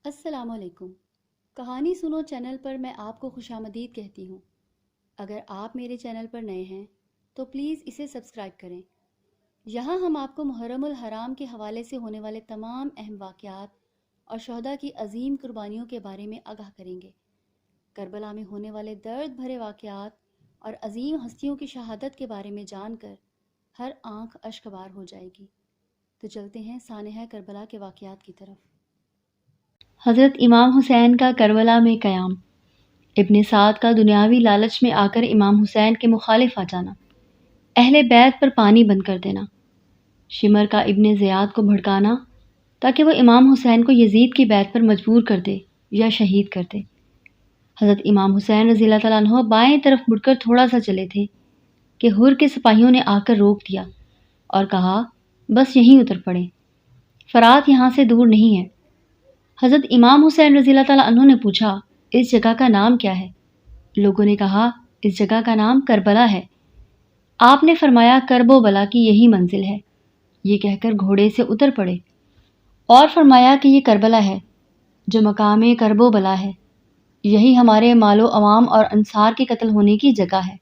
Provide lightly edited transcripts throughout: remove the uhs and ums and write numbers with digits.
السلام علیکم۔ کہانی سنو چینل پر میں آپ کو خوش آمدید کہتی ہوں۔ اگر آپ میرے چینل پر نئے ہیں تو پلیز اسے سبسکرائب کریں۔ یہاں ہم آپ کو محرم الحرام کے حوالے سے ہونے والے تمام اہم واقعات اور شہداء کی عظیم قربانیوں کے بارے میں آگاہ کریں گے۔ کربلا میں ہونے والے درد بھرے واقعات اور عظیم ہستیوں کی شہادت کے بارے میں جان کر ہر آنکھ اشکبار ہو جائے گی۔ تو چلتے ہیں سانحہ کربلا کے واقعات کی طرف۔ حضرت امام حسین کا کربلا میں قیام۔ ابن سعد کا دنیاوی لالچ میں آ کر امام حسین کے مخالف آ جانا، اہل بیت پر پانی بند کر دینا، شمر کا ابن زیاد کو بھڑکانا تاکہ وہ امام حسین کو یزید کی بیعت پر مجبور کر دے یا شہید کر دے۔ حضرت امام حسین رضی اللہ تعالیٰ عنہ بائیں طرف مڑ کر تھوڑا سا چلے تھے کہ حر کے سپاہیوں نے آ کر روک دیا اور کہا بس یہیں اتر پڑیں، فرات یہاں سے دور نہیں ہے۔ حضرت امام حسین رضی اللہ تعالیٰ عنہ نے پوچھا اس جگہ کا نام کیا ہے؟ لوگوں نے کہا اس جگہ کا نام کربلا ہے۔ آپ نے فرمایا کرب و بلا کی یہی منزل ہے۔ یہ کہہ کر گھوڑے سے اتر پڑے اور فرمایا کہ یہ کربلا ہے جو مقام کرب و بلا ہے، یہی ہمارے مال و عوام اور انصار کے قتل ہونے کی جگہ ہے۔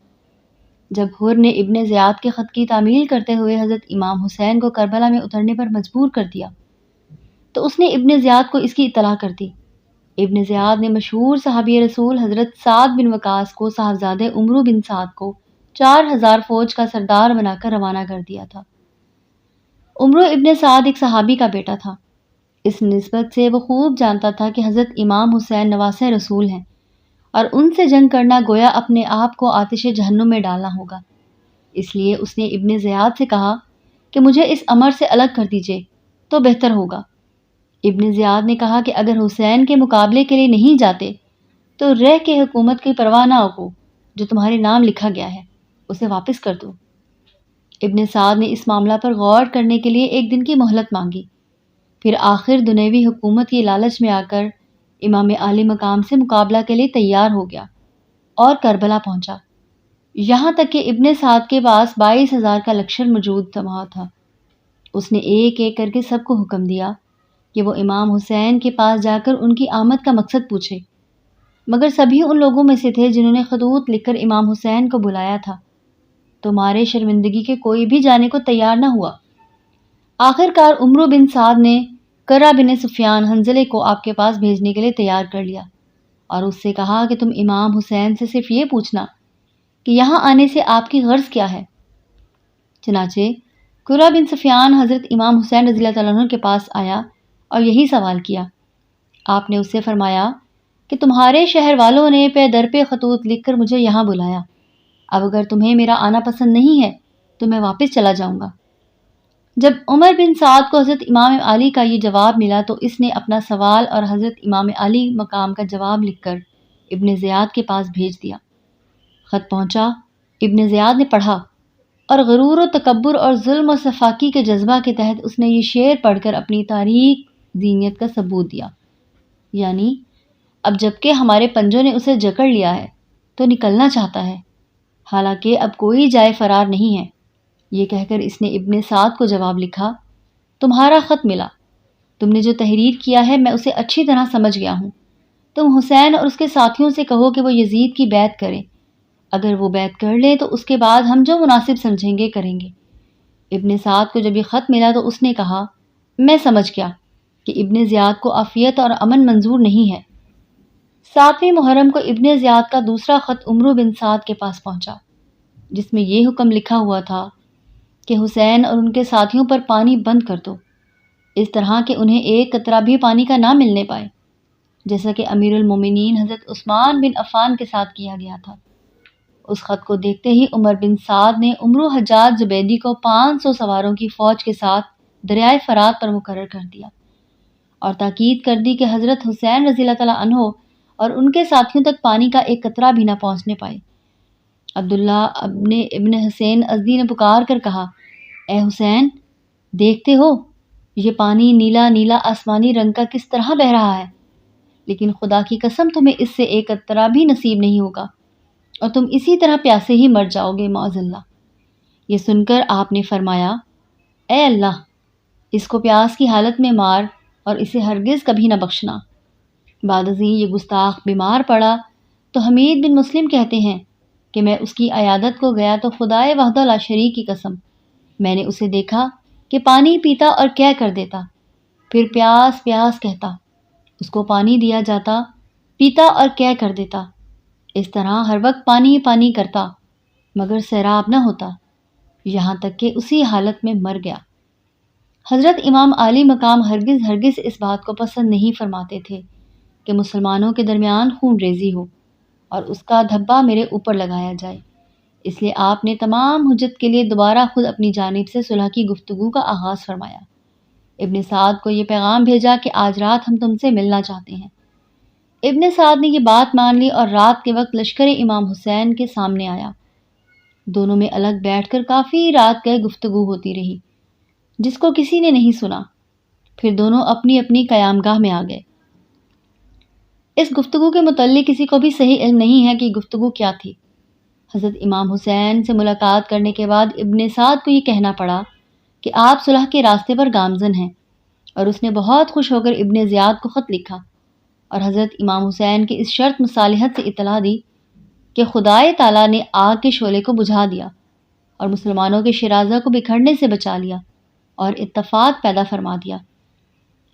جب حر نے ابن زیاد کے خط کی تعمیل کرتے ہوئے حضرت امام حسین کو کربلا میں اترنے پر مجبور کر دیا تو اس نے ابن زیاد کو اس کی اطلاع کر دی۔ ابن زیاد نے مشہور صحابی رسول حضرت سعد بن وقاص کو صاحبزادے عمرو بن سعد کو 4000 فوج کا سردار بنا کر روانہ کر دیا تھا۔ عمرو ابن سعد ایک صحابی کا بیٹا تھا۔ اس نسبت سے وہ خوب جانتا تھا کہ حضرت امام حسین نواسہ رسول ہیں اور ان سے جنگ کرنا گویا اپنے آپ کو آتش جہنم میں ڈالنا ہوگا۔ اس لیے اس نے ابن زیاد سے کہا کہ مجھے اس امر سے الگ کر دیجئے تو بہتر ہوگا۔ ابن زیاد نے کہا کہ اگر حسین کے مقابلے کے لیے نہیں جاتے تو رہ کے حکومت کی پرواہ نہ ہو، جو تمہارے نام لکھا گیا ہے اسے واپس کر دو۔ ابن سعد نے اس معاملہ پر غور کرنے کے لیے ایک دن کی مہلت مانگی، پھر آخر دنیوی حکومت کی لالچ میں آ کر امام عالی مقام سے مقابلہ کے لیے تیار ہو گیا اور کربلا پہنچا۔ یہاں تک کہ ابن سعد کے پاس 22,000 کا لشکر موجود تھا۔ اس نے ایک ایک کر کے سب کو حکم دیا کہ وہ امام حسین کے پاس جا کر ان کی آمد کا مقصد پوچھے، مگر سبھی ان لوگوں میں سے تھے جنہوں نے خطوط لکھ کر امام حسین کو بلایا تھا، تو مارے شرمندگی کے کوئی بھی جانے کو تیار نہ ہوا۔ آخر کار عمرو بن سعد نے کرہ بن سفیان حنظلے کو آپ کے پاس بھیجنے کے لیے تیار کر لیا اور اس سے کہا کہ تم امام حسین سے صرف یہ پوچھنا کہ یہاں آنے سے آپ کی غرض کیا ہے۔ چنانچہ کرہ بن سفیان حضرت امام حسین رضی اللہ تعالیٰ عنہ کے پاس آیا اور یہی سوال کیا۔ آپ نے اس سے فرمایا کہ تمہارے شہر والوں نے پے در پہ خطوط لکھ کر مجھے یہاں بلایا، اب اگر تمہیں میرا آنا پسند نہیں ہے تو میں واپس چلا جاؤں گا۔ جب عمر بن سعد کو حضرت امام علی کا یہ جواب ملا تو اس نے اپنا سوال اور حضرت امام علی مقام کا جواب لکھ کر ابن زیاد کے پاس بھیج دیا۔ خط پہنچا، ابن زیاد نے پڑھا اور غرور و تکبر اور ظلم و سفاکی کے جذبہ کے تحت اس نے یہ شعر پڑھ کر اپنی تاریک ذہنیت کا ثبوت دیا، یعنی اب جب کہ ہمارے پنجوں نے اسے جکڑ لیا ہے تو نکلنا چاہتا ہے، حالانکہ اب کوئی جائے فرار نہیں ہے۔ یہ کہہ کر اس نے ابن سعد کو جواب لکھا، تمہارا خط ملا، تم نے جو تحریر کیا ہے میں اسے اچھی طرح سمجھ گیا ہوں۔ تم حسین اور اس کے ساتھیوں سے کہو کہ وہ یزید کی بیعت کریں، اگر وہ بیعت کر لیں تو اس کے بعد ہم جو مناسب سمجھیں گے کریں گے۔ ابن سعد کو جب یہ خط ملا تو اس نے کہا، میں سمجھ گیا کہ ابن زیاد کو عافیت اور امن منظور نہیں ہے۔ 7ویں محرم کو ابن زیاد کا دوسرا خط عمرو بن سعد کے پاس پہنچا، جس میں یہ حکم لکھا ہوا تھا کہ حسین اور ان کے ساتھیوں پر پانی بند کر دو، اس طرح کہ انہیں ایک قطرہ بھی پانی کا نہ ملنے پائے، جیسا کہ امیر المومنین حضرت عثمان بن عفان کے ساتھ کیا گیا تھا۔ اس خط کو دیکھتے ہی عمر بن سعد نے عمرو حجاج زبیدی کو 500 سواروں کی فوج کے ساتھ دریائے فرات پر مقرر کر دیا اور تاکید کر دی کہ حضرت حسین رضی اللہ تعالیٰ عنہ اور ان کے ساتھیوں تک پانی کا ایک قطرہ بھی نہ پہنچنے پائے۔ عبداللہ ابن حسین ازدی نے پکار کر کہا، اے حسین، دیکھتے ہو یہ پانی نیلا نیلا آسمانی رنگ کا کس طرح بہہ رہا ہے، لیکن خدا کی قسم تمہیں اس سے ایک قطرہ بھی نصیب نہیں ہوگا اور تم اسی طرح پیاسے ہی مر جاؤ گے معاذ اللہ۔ یہ سن کر آپ نے فرمایا، اے اللہ، اس کو پیاس کی حالت میں مار اور اسے ہرگز کبھی نہ بخشنا۔ بعد ازیں یہ گستاخ بیمار پڑا تو حمید بن مسلم کہتے ہیں کہ میں اس کی عیادت کو گیا تو خدائے وحدہ لا شریک کی قسم میں نے اسے دیکھا کہ پانی پیتا اور کیا کر دیتا، پھر پیاس پیاس کہتا، اس کو پانی دیا جاتا، پیتا اور کیا کر دیتا، اس طرح ہر وقت پانی پانی کرتا مگر سیراب نہ ہوتا، یہاں تک کہ اسی حالت میں مر گیا۔ حضرت امام عالی مقام ہرگز ہرگز اس بات کو پسند نہیں فرماتے تھے کہ مسلمانوں کے درمیان خون ریزی ہو اور اس کا دھبا میرے اوپر لگایا جائے، اس لیے آپ نے تمام حجت کے لیے دوبارہ خود اپنی جانب سے صلح کی گفتگو کا آغاز فرمایا۔ ابن سعد کو یہ پیغام بھیجا کہ آج رات ہم تم سے ملنا چاہتے ہیں۔ ابن سعد نے یہ بات مان لی اور رات کے وقت لشکر امام حسین کے سامنے آیا۔ دونوں میں الگ بیٹھ کر کافی رات گئے گفتگو ہوتی رہی جس کو کسی نے نہیں سنا، پھر دونوں اپنی اپنی قیام گاہ میں آ گئے۔ اس گفتگو کے متعلق کسی کو بھی صحیح علم نہیں ہے کہ یہ گفتگو کیا تھی۔ حضرت امام حسین سے ملاقات کرنے کے بعد ابن سعد کو یہ کہنا پڑا کہ آپ صلح کے راستے پر گامزن ہیں، اور اس نے بہت خوش ہو کر ابن زیاد کو خط لکھا اور حضرت امام حسین کی اس شرط مصالحت سے اطلاع دی کہ خدائے تعالیٰ نے آگ کے شعلے کو بجھا دیا اور مسلمانوں کے شیرازہ کو بکھرنے سے بچا لیا اور اتفاق پیدا فرما دیا۔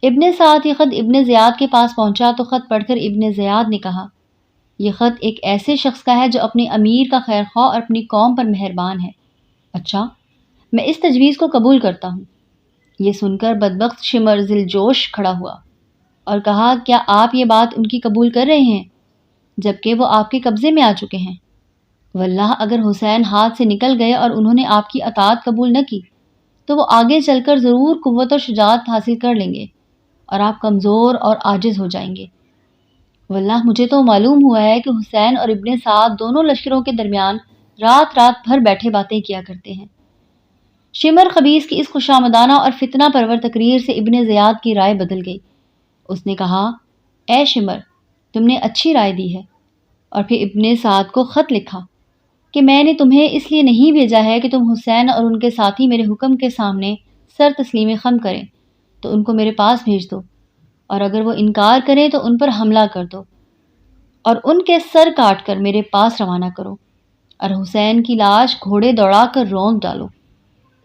ابن سعد یہ خط ابن زیاد کے پاس پہنچا تو خط پڑھ کر ابن زیاد نے کہا، یہ خط ایک ایسے شخص کا ہے جو اپنے امیر کا خیر خواہ اور اپنی قوم پر مہربان ہے۔ اچھا، میں اس تجویز کو قبول کرتا ہوں۔ یہ سن کر بدبخت شمر ذل جوش کھڑا ہوا اور کہا، کیا آپ یہ بات ان کی قبول کر رہے ہیں جبکہ وہ آپ کے قبضے میں آ چکے ہیں؟ واللہ اگر حسین ہاتھ سے نکل گئے اور انہوں نے آپ کی اطاعت قبول نہ کی تو وہ آگے چل کر ضرور قوت اور شجاعت حاصل کر لیں گے اور آپ کمزور اور عاجز ہو جائیں گے۔ واللہ مجھے تو معلوم ہوا ہے کہ حسین اور ابن سعد دونوں لشکروں کے درمیان رات رات بھر بیٹھے باتیں کیا کرتے ہیں۔ شمر خبیث کی اس خوشامدانہ اور فتنہ پرور تقریر سے ابن زیاد کی رائے بدل گئی۔ اس نے کہا، اے شمر، تم نے اچھی رائے دی ہے، اور پھر ابن سعد کو خط لکھا کہ میں نے تمہیں اس لیے نہیں بھیجا ہے کہ تم حسین اور ان کے ساتھی میرے حکم کے سامنے سر تسلیم خم کریں تو ان کو میرے پاس بھیج دو، اور اگر وہ انکار کریں تو ان پر حملہ کر دو اور ان کے سر کاٹ کر میرے پاس روانہ کرو، اور حسین کی لاش گھوڑے دوڑا کر رونق ڈالو،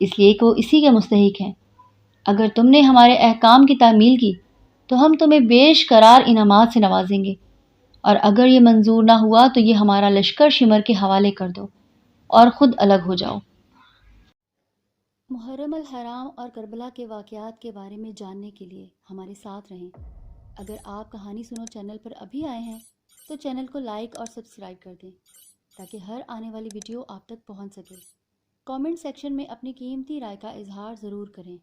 اس لیے کہ وہ اسی کے مستحق ہیں۔ اگر تم نے ہمارے احکام کی تعمیل کی تو ہم تمہیں بیش قرار انعامات سے نوازیں گے، اور اگر یہ منظور نہ ہوا تو یہ ہمارا لشکر شمر کے حوالے کر دو اور خود الگ ہو جاؤ۔ محرم الحرام اور کربلا کے واقعات کے بارے میں جاننے کے لیے ہمارے ساتھ رہیں۔ اگر آپ کہانی سنو چینل پر ابھی آئے ہیں تو چینل کو لائک اور سبسکرائب کر دیں تاکہ ہر آنے والی ویڈیو آپ تک پہنچ سکے۔ کامنٹ سیکشن میں اپنی قیمتی رائے کا اظہار ضرور کریں۔